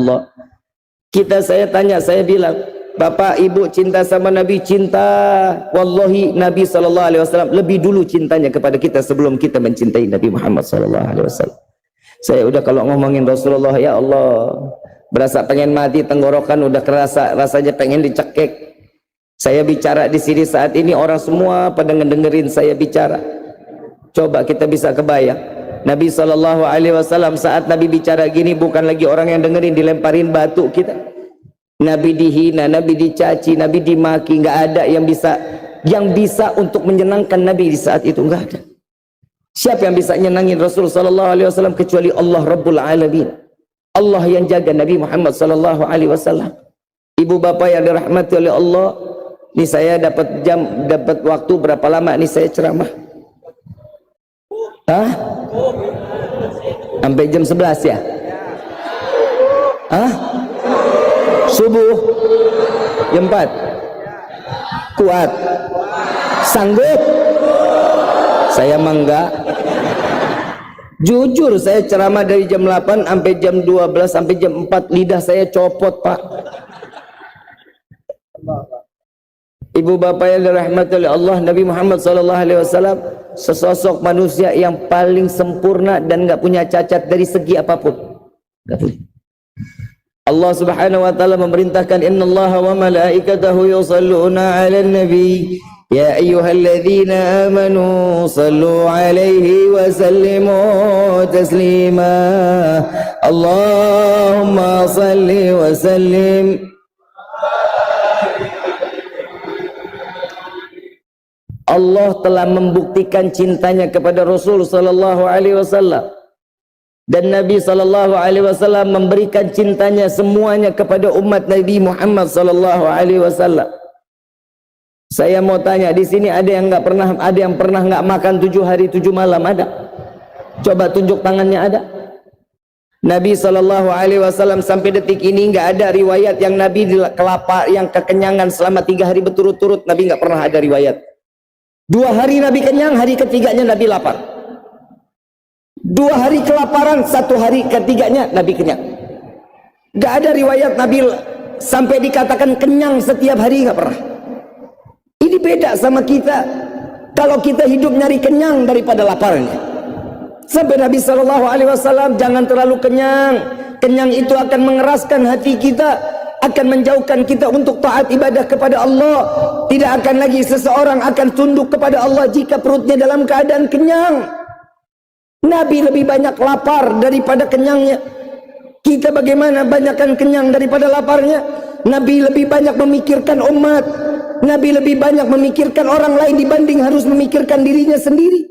Allah. Saya tanya, saya bilang, Bapak Ibu cinta sama Nabi? Cinta. Wallahi Nabi SAW lebih dulu cintanya kepada kita sebelum kita mencintai Nabi Muhammad SAW. Saya udah kalau ngomongin Rasulullah, ya Allah, berasa pengen mati, tenggorokan udah kerasa, rasanya pengen dicekek. Saya bicara di sini saat ini, orang semua pada ngedengerin saya bicara. Coba kita bisa kebayang, Nabi SAW saat Nabi bicara gini, bukan lagi orang yang dengerin dilemparin batu kita. Nabi dihina, Nabi dicaci, Nabi dimaki, nggak ada yang bisa untuk menyenangkan Nabi di saat itu, nggak ada. Siapa yang bisa nyenangin Rasul SAW kecuali Allah Rabbul Alamin, Allah yang jaga Nabi Muhammad SAW. Ibu bapak yang dirahmati oleh Allah, nih saya dapat waktu berapa lama nih saya ceramah? Hah? Sampai jam 11 ya? Hah? Subuh? Jam 4? Kuat? Sanggup? Saya mangga. Jujur saya ceramah dari jam 8 sampai jam 12 sampai jam 4, lidah saya copot, Pak. Ibu bapak yang dirahmati oleh Allah, Nabi Muhammad SAW sesosok manusia yang paling sempurna dan nggak punya cacat dari segi apapun. Allah Subhanahu wa taala memerintahkan, innallaha wa malaikatahu yusalluna 'alan nabi ya ayyuhalladzina amanu sallu 'alaihi wa sallimu taslima. Allahumma salli wa sallim. Allah telah membuktikan cintanya kepada Rasul sallallahu alaihi wasallam, dan Nabi sallallahu alaihi wasallam memberikan cintanya semuanya kepada umat Nabi Muhammad sallallahu alaihi wasallam. Saya mau tanya, di sini ada yang pernah nggak makan 7 hari 7 malam? Ada? Coba tunjuk tangannya, ada? Nabi sallallahu alaihi wasallam sampai detik ini nggak ada riwayat yang Nabi yang kekenyangan selama 3 hari berturut-turut. Nabi nggak pernah ada riwayat. 2 hari Nabi kenyang, hari ketiganya Nabi lapar. 2 hari kelaparan, 1 hari ketiganya Nabi kenyang. Gak ada riwayat Nabi sampai dikatakan kenyang setiap hari, gak pernah. Ini beda sama kita. Kalau kita hidup nyari kenyang daripada laparnya. Sampai Nabi SAW, jangan terlalu kenyang. Kenyang itu akan mengeraskan hati kita, akan menjauhkan kita untuk taat ibadah kepada Allah. Tidak akan lagi seseorang akan tunduk kepada Allah jika perutnya dalam keadaan kenyang. Nabi lebih banyak lapar daripada kenyangnya. Kita bagaimana? Banyakkan kenyang daripada laparnya. Nabi lebih banyak memikirkan umat. Nabi lebih banyak memikirkan orang lain dibanding harus memikirkan dirinya sendiri.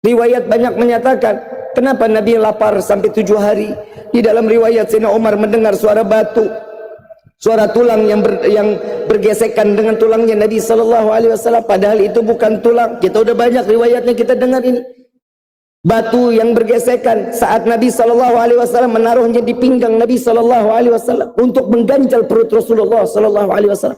Riwayat banyak menyatakan, kenapa Nabi lapar sampai 7 hari? Di dalam riwayat Sayyidina Umar mendengar suara batu, suara tulang yang bergesekan dengan tulangnya Nabi SAW. Padahal itu bukan tulang. Kita udah banyak riwayatnya kita dengar ini. Batu yang bergesekan saat Nabi SAW menaruhnya di pinggang Nabi SAW untuk mengganjal perut Rasulullah SAW.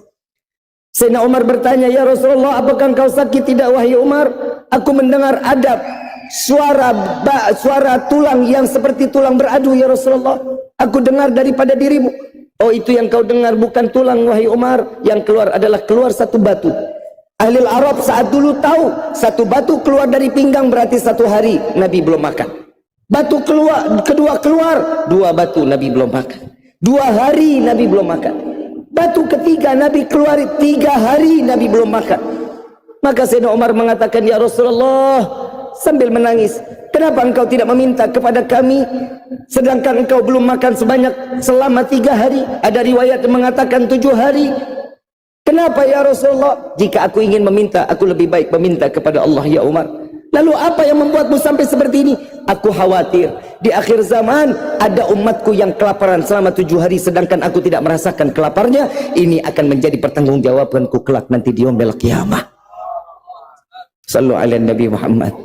Sayyidina Umar bertanya, ya Rasulullah, apakah engkau sakit? Tidak, wahai Umar, aku mendengar ada suara tulang yang seperti tulang beradu, ya Rasulullah. Aku dengar daripada dirimu. Oh, itu yang kau dengar bukan tulang, wahai Umar. Yang keluar adalah satu batu. Ahli Arab saat dulu tahu, satu batu keluar dari pinggang berarti 1 hari Nabi belum makan. Batu kedua keluar, 2 batu Nabi belum makan. 2 hari Nabi belum makan. Batu ketiga Nabi keluar, 3 hari Nabi belum makan. Maka Sayyidina Umar mengatakan, ya Rasulullah, sambil menangis, kenapa engkau tidak meminta kepada kami sedangkan engkau belum makan selama 3 hari? Ada riwayat yang mengatakan 7 hari. Kenapa ya Rasulullah? Jika aku ingin meminta, aku lebih baik meminta kepada Allah, ya Umar. Lalu apa yang membuatmu sampai seperti ini? Aku khawatir di akhir zaman ada umatku yang kelaparan selama 7 hari sedangkan aku tidak merasakan kelaparnya. Ini akan menjadi pertanggungjawabanku kelak nanti di yaumil qiyamah. Sallu ala Nabi Muhammad.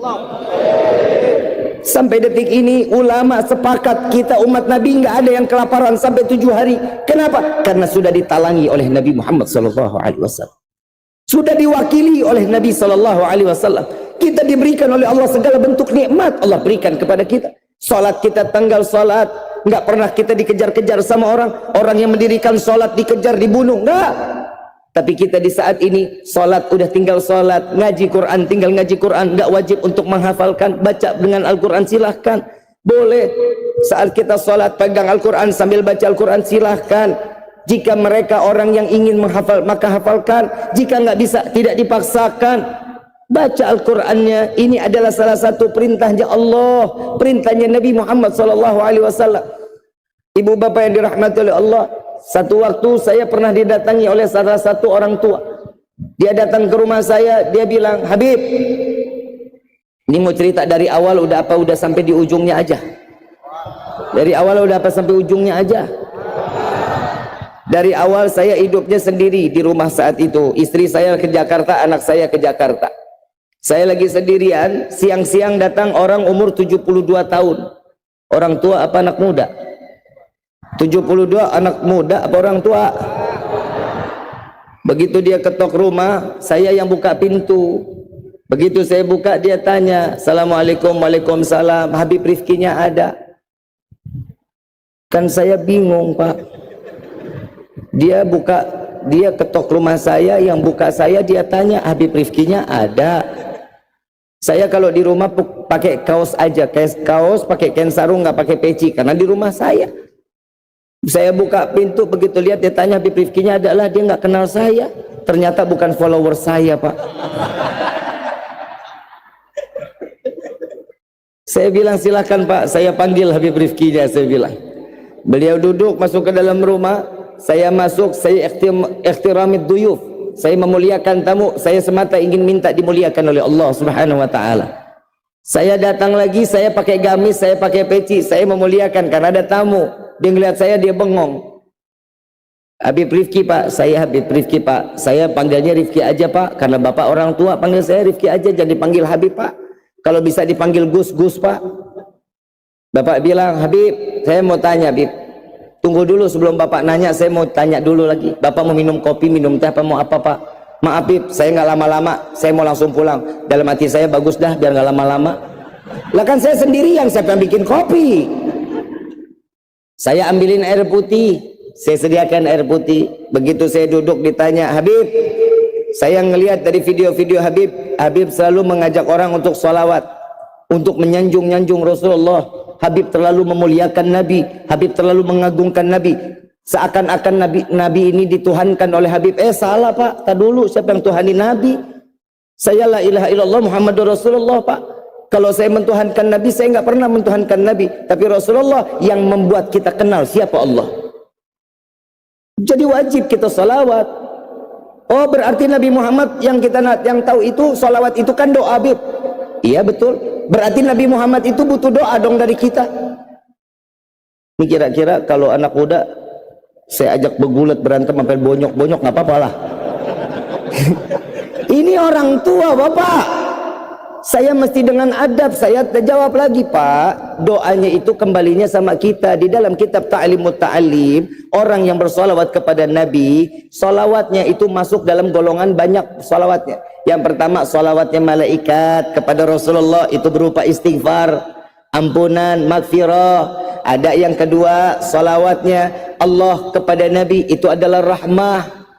Sampai detik ini ulama sepakat kita umat Nabi nggak ada yang kelaparan sampai 7 hari. Kenapa? Karena sudah ditalangi oleh Nabi Muhammad SAW. Sudah diwakili oleh Nabi SAW. Kita diberikan oleh Allah segala bentuk nikmat Allah berikan kepada kita. Salat kita tanggal salat, nggak pernah kita dikejar-kejar sama orang. Orang yang mendirikan salat dikejar, dibunuh, nggak. Tapi kita di saat ini salat udah tinggal salat, ngaji Quran tinggal ngaji Quran, nggak wajib untuk menghafalkan. Baca dengan Al-Quran silahkan, boleh. Saat kita salat pegang Al-Quran sambil baca Al-Quran silahkan. Jika mereka orang yang ingin menghafal maka hafalkan. Jika nggak bisa tidak dipaksakan. Baca Al-Qur'annya. Ini adalah salah satu perintahnya Allah, perintahnya Nabi Muhammad SAW. Ibu bapak yang dirahmati oleh Allah, satu waktu saya pernah didatangi oleh salah satu orang tua. Dia datang ke rumah saya, dia bilang, Habib, ini mau cerita dari awal udah sampai di ujungnya aja. Dari awal udah apa sampai ujungnya aja. Dari awal saya hidupnya sendiri di rumah saat itu. Istri saya ke Jakarta, anak saya ke Jakarta. Saya lagi sendirian, siang-siang datang orang umur 72 tahun. Orang tua apa anak muda? 72 anak muda apa orang tua? Begitu dia ketok rumah, saya yang buka pintu. Begitu saya buka, dia tanya, Assalamualaikum, waalaikumsalam, Habib Rifkinya ada? Kan saya bingung, Pak. Dia ketok rumah saya, yang buka saya, dia tanya, Habib Rifkinya ada? Saya kalau di rumah pakai kaos aja, kaos pakai kain sarung, nggak pakai peci, karena di rumah saya. Saya buka pintu, begitu lihat dia tanya Habib Rifkinya adalah, dia nggak kenal saya. Ternyata bukan follower saya, Pak. Saya bilang silakan Pak, saya panggil Habib Rifkinya, saya bilang. Beliau duduk masuk ke dalam rumah, saya masuk, saya ikhtiramid duyuf. Saya memuliakan tamu, saya semata ingin minta dimuliakan oleh Allah Subhanahu wa taala. Saya datang lagi, saya pakai gamis, saya pakai peci, saya memuliakan karena ada tamu. Dia ngeliat saya, dia bengong. Habib Rifki Pak, saya Habib Rifki Pak. Saya panggilnya Rifki aja Pak, karena bapak orang tua panggil saya Rifki aja, jangan dipanggil Habib Pak. Kalau bisa dipanggil Gus Pak. Bapak bilang, Habib, saya mau tanya Habib. Tunggu dulu sebelum bapak nanya, saya mau tanya dulu lagi. Bapak mau minum kopi, minum teh, apa mau apa Pak? Maaf Habib, saya nggak lama-lama, saya mau langsung pulang. Dalam hati saya, bagus dah biar nggak lama-lama. Lah kan saya sendirian, siapa yang bikin kopi? Saya ambilin air putih, saya sediakan air putih. Begitu saya duduk ditanya, Habib, saya ngelihat dari video-video Habib selalu mengajak orang untuk sholawat, untuk menyanjung-nyanjung Rasulullah. Habib terlalu memuliakan Nabi, Habib terlalu mengagungkan Nabi. Seakan-akan Nabi ini dituhankan oleh Habib. Salah Pak, tak dulu siapa yang tuhani Nabi? Saya la ilaha illallah Muhammadur Rasulullah Pak. Kalau saya mentuhankan Nabi, saya nggak pernah mentuhankan Nabi. Tapi Rasulullah yang membuat kita kenal siapa Allah. Jadi wajib kita salawat. Oh berarti Nabi Muhammad yang tahu itu salawat itu kan doa Habib. Iya betul. Berarti Nabi Muhammad itu butuh doa dong dari kita. Ini kira-kira kalau anak muda saya ajak begulat berantem sampai bonyok-bonyok nggak apa-apa lah. Ini orang tua Bapak. Saya mesti dengan adab, saya terjawab lagi Pak. Doanya itu kembalinya sama kita. Di dalam kitab Ta'limut Ta'lim, orang yang bersolawat kepada Nabi, solawatnya itu masuk dalam golongan banyak solawatnya. Yang pertama solawatnya malaikat kepada Rasulullah, itu berupa istighfar, ampunan, maghfirah. Ada yang kedua solawatnya Allah kepada Nabi, itu adalah rahmah.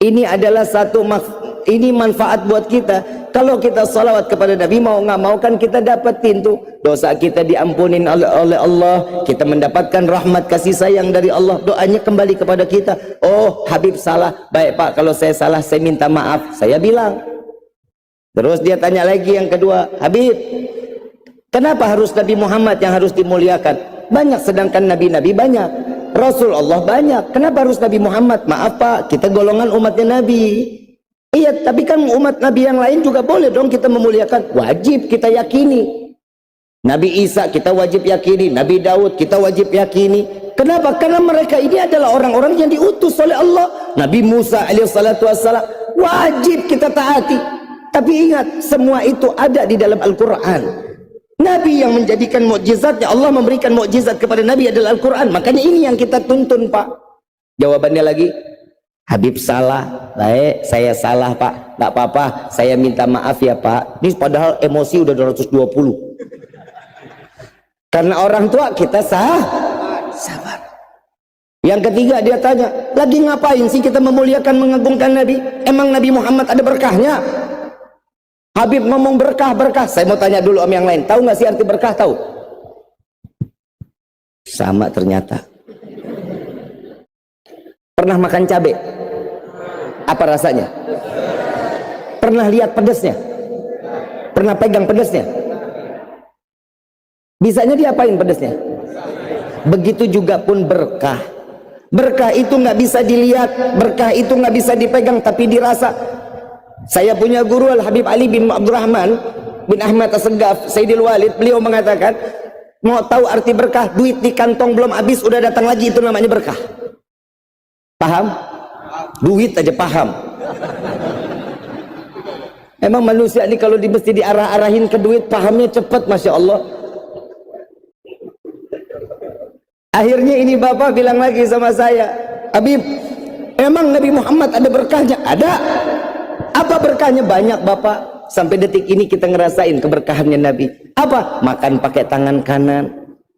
Ini adalah ini manfaat buat kita. Kalau kita salawat kepada Nabi, mau nggak mau kan kita dapetin tuh dosa kita diampunin oleh Allah, kita mendapatkan rahmat kasih sayang dari Allah. Doanya kembali kepada kita. Oh Habib salah, baik Pak, kalau saya salah saya minta maaf, saya bilang. Terus dia tanya lagi yang kedua, Habib, kenapa harus Nabi Muhammad yang harus dimuliakan? Banyak, sedangkan nabi-nabi banyak, Rasulullah banyak, kenapa harus Nabi Muhammad? Maaf Pak, kita golongan umatnya Nabi. Iya, tapi kan umat Nabi yang lain juga boleh dong kita memuliakan. Wajib kita yakini. Nabi Isa kita wajib yakini, Nabi Daud kita wajib yakini. Kenapa? Karena mereka ini adalah orang-orang yang diutus oleh Allah. Nabi Musa alaihissalatu wassalam wajib kita taati. Tapi ingat, semua itu ada di dalam Al-Quran. Nabi yang menjadikan mukjizatnya, Allah memberikan mukjizat kepada Nabi adalah Al-Quran. Makanya ini yang kita tuntun Pak. Jawabannya lagi, Habib salah, baik, saya salah Pak, tak apa-apa, saya minta maaf ya Pak. Ini padahal emosi udah 220. Karena orang tua kita sabar. Yang ketiga dia tanya, lagi ngapain sih kita memuliakan mengagungkan Nabi? Emang Nabi Muhammad ada berkahnya? Habib ngomong berkah. Saya mau tanya dulu om yang lain, tahu nggak sih arti berkah? Tahu? Sama ternyata. Pernah makan cabai? Apa rasanya? Pernah lihat pedasnya? Pernah pegang pedasnya? Bisanya diapain pedasnya? Begitu juga pun berkah. Berkah itu nggak bisa dilihat, berkah itu nggak bisa dipegang, tapi dirasa. Saya punya guru Al Habib Ali bin Abdurrahman bin Ahmad As-Segaf, Sayyidil Walid, beliau mengatakan, mau tahu arti berkah, duit di kantong belum habis udah datang lagi, itu namanya berkah. Paham? Duit aja paham. Emang manusia ini kalau mesti diarah-arahin ke duit, pahamnya cepat, Masya Allah. Akhirnya ini bapak bilang lagi sama saya, Habib, emang Nabi Muhammad ada berkahnya? Ada. Apa berkahnya? Banyak bapak. Sampai detik ini kita ngerasain keberkahannya Nabi. Apa? Makan pakai tangan kanan.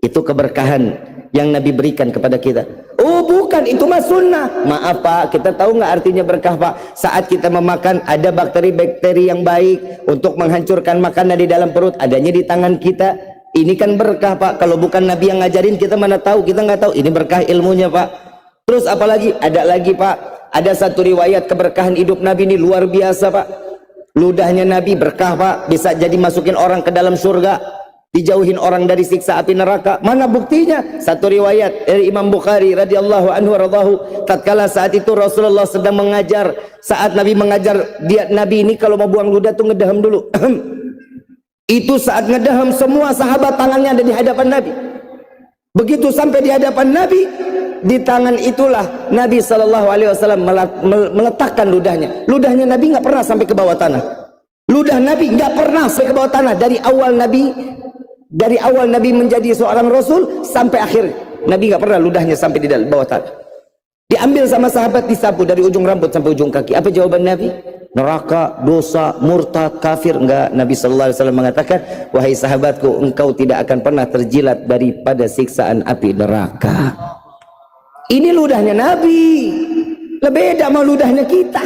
Itu keberkahan yang Nabi berikan kepada kita. Oh bukan, itu mah sunnah. Maaf pak, kita tahu nggak artinya berkah pak? Saat kita memakan ada bakteri-bakteri yang baik untuk menghancurkan makanan di dalam perut, adanya di tangan kita. Ini kan berkah pak. Kalau bukan Nabi yang ngajarin, kita mana tahu? Kita nggak tahu. Ini berkah ilmunya pak. Terus apalagi? Ada lagi pak. Ada satu riwayat keberkahan hidup Nabi ini luar biasa pak. Ludahnya Nabi berkah pak. Bisa jadi masukin orang ke dalam surga, dijauhin orang dari siksa api neraka. Mana buktinya? Satu riwayat dari Imam Bukhari radhiyallahu anhu radhahu. Tatkala saat itu Rasulullah sedang mengajar. Saat Nabi mengajar, Nabi ini kalau mau buang ludah tuh ngedaham dulu. Itu saat ngedaham, semua sahabat tangannya ada di hadapan Nabi. Begitu sampai di hadapan Nabi, di tangan itulah Nabi SAW meletakkan ludahnya. Ludahnya Nabi nggak pernah sampai ke bawah tanah. Ludah Nabi nggak pernah sampai ke bawah tanah dari awal Nabi menjadi seorang Rasul sampai akhir. Nabi nggak pernah ludahnya sampai di bawah tanah. Diambil sama sahabat, disapu dari ujung rambut sampai ujung kaki. Apa jawaban Nabi? Neraka, dosa, murtad, kafir. Enggak. Nabi SAW mengatakan, wahai sahabatku, engkau tidak akan pernah terjilat daripada siksaan api neraka. Ini ludahnya Nabi. Beda sama ludahnya kita.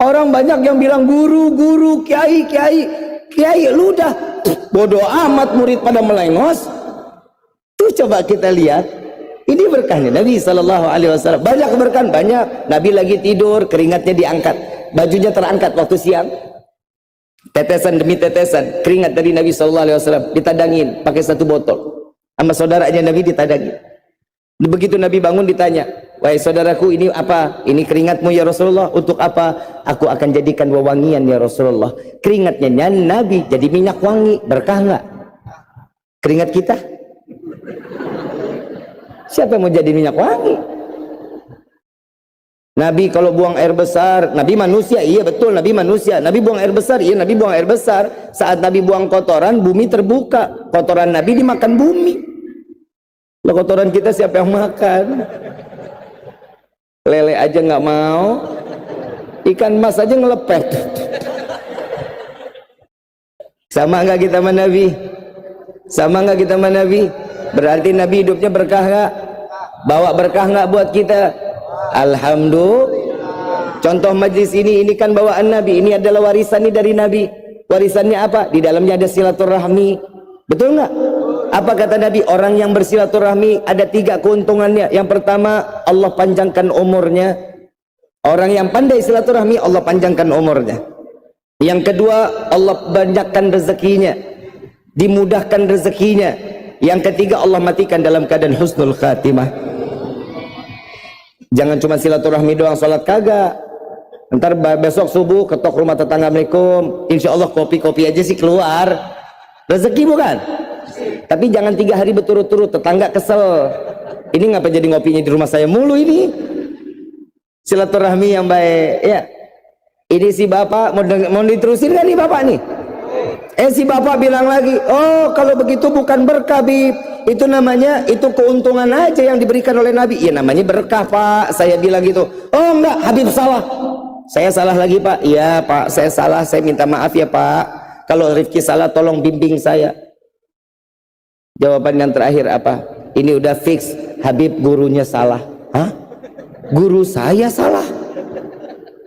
Orang banyak yang bilang guru, kiai, ludah. Bodoh amat, murid pada melengos. Tuh coba kita lihat. Ini berkahnya Nabi SAW. Banyak keberkahan, banyak. Nabi lagi tidur, keringatnya diangkat, bajunya terangkat waktu siang. Tetesan demi tetesan keringat dari Nabi SAW ditadangin pakai satu botol. Sama saudaranya Nabi ditadangin. Begitu Nabi bangun ditanya, wahai saudaraku, ini apa? Ini keringatmu ya Rasulullah. Untuk apa? Aku akan jadikan wewangian ya Rasulullah. Keringatnya Nabi jadi minyak wangi. Berkah nggak? Keringat kita? Siapa yang mau jadi minyak wangi? Nabi kalau buang air besar, Nabi manusia, iya betul Nabi manusia. Nabi buang air besar, iya Nabi buang air besar. Saat Nabi buang kotoran, bumi terbuka. Kotoran Nabi dimakan bumi. Loh, kotoran kita siapa yang makan? Lele aja nggak mau, ikan mas aja ngelepet. Sama nggak kita sama Nabi? Sama nggak kita sama Nabi? Berarti Nabi hidupnya berkah nggak? Bawa berkah nggak buat kita? Alhamdulillah. Contoh majlis ini kan bawaan Nabi. Ini adalah warisan nih dari Nabi. Warisannya apa? Di dalamnya ada silaturahmi. Betul nggak? Apa kata Nabi? Orang yang bersilaturahmi ada 3 keuntungannya. Yang pertama, Allah panjangkan umurnya. Orang yang pandai silaturahmi, Allah panjangkan umurnya. Yang kedua, Allah banyakkan rezekinya, dimudahkan rezekinya. Yang ketiga, Allah matikan dalam keadaan husnul khatimah. Jangan cuma silaturahmi doang, sholat kagak. Ntar besok subuh ketok rumah tetangga, Assalamualaikum, insya Allah kopi-kopi aja sih keluar. Rezeki bukan? Tapi jangan 3 hari berturut-turut, tetangga kesel. Ini ngapa jadi ngopinya di rumah saya mulu ini? Silaturahmi yang baik ya. Ini si bapak mau diterusin kan nih bapak nih? Si bapak bilang lagi, oh kalau begitu bukan berkah Bib, itu namanya, itu keuntungan aja yang diberikan oleh Nabi. Ya namanya berkah pak. Saya bilang gitu. Oh enggak, Habib salah. Saya salah lagi pak. Iya pak, saya salah, saya minta maaf ya pak. Kalau Rifki salah tolong bimbing saya. Jawaban yang terakhir apa? Ini udah fix, Habib gurunya salah. Hah? Guru saya salah?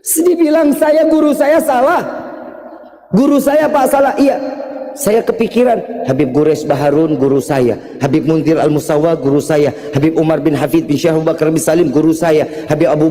Dibilang saya guru saya salah? Guru saya Pak salah? Iya. Saya kepikiran, Habib Gures Baharun guru saya, Habib Munzir Al-Musawa guru saya, Habib Umar bin Hafid bin Syekh Abu Bakar bin Salim guru saya, Habib Abdul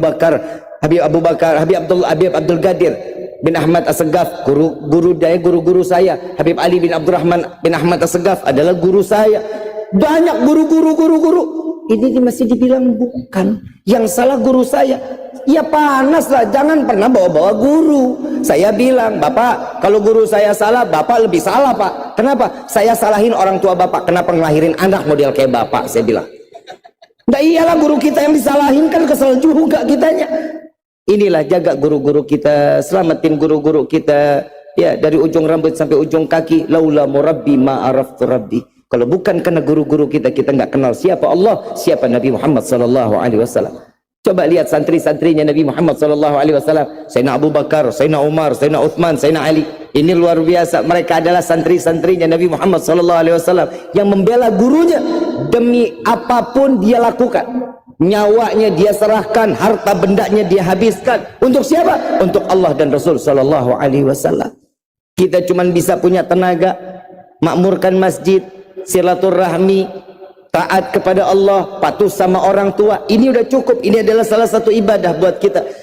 Gadir bin Ahmad As-Segaf guru saya, Habib Ali bin Abdurrahman bin Ahmad As-Segaf adalah guru saya. Banyak guru. Ini masih dibilang bukan. Yang salah guru saya. Ya panas lah, jangan pernah bawa-bawa guru. Saya bilang, Bapak, kalau guru saya salah, Bapak lebih salah, Pak. Kenapa? Saya salahin orang tua Bapak. Kenapa ngelahirin anak model kayak Bapak? Saya bilang. Nah iyalah, guru kita yang disalahin kan kesel juga kitanya. Inilah jaga guru-guru kita, selamatin guru-guru kita. Ya, dari ujung rambut sampai ujung kaki. Laula murabbi ma'araftu rabbi. Kalau bukan karena guru-guru kita, kita nggak kenal siapa Allah, siapa Nabi Muhammad sallallahu alaihi wasallam. Coba lihat santri-santrinya Nabi Muhammad sallallahu alaihi wasallam. Sayyidina Abu Bakar, Sayyidina Umar, Sayyidina Uthman, Sayyidina Ali. Ini luar biasa. Mereka adalah santri-santrinya Nabi Muhammad sallallahu alaihi wasallam yang membela gurunya demi apapun dia lakukan. Nyawanya dia serahkan, harta bendanya dia habiskan. Untuk siapa? Untuk Allah dan Rasul sallallahu alaihi wasallam. Kita cuma bisa punya tenaga makmurkan masjid, silaturahmi, taat kepada Allah, patuh sama orang tua. Ini udah cukup. Ini adalah salah satu ibadah buat kita.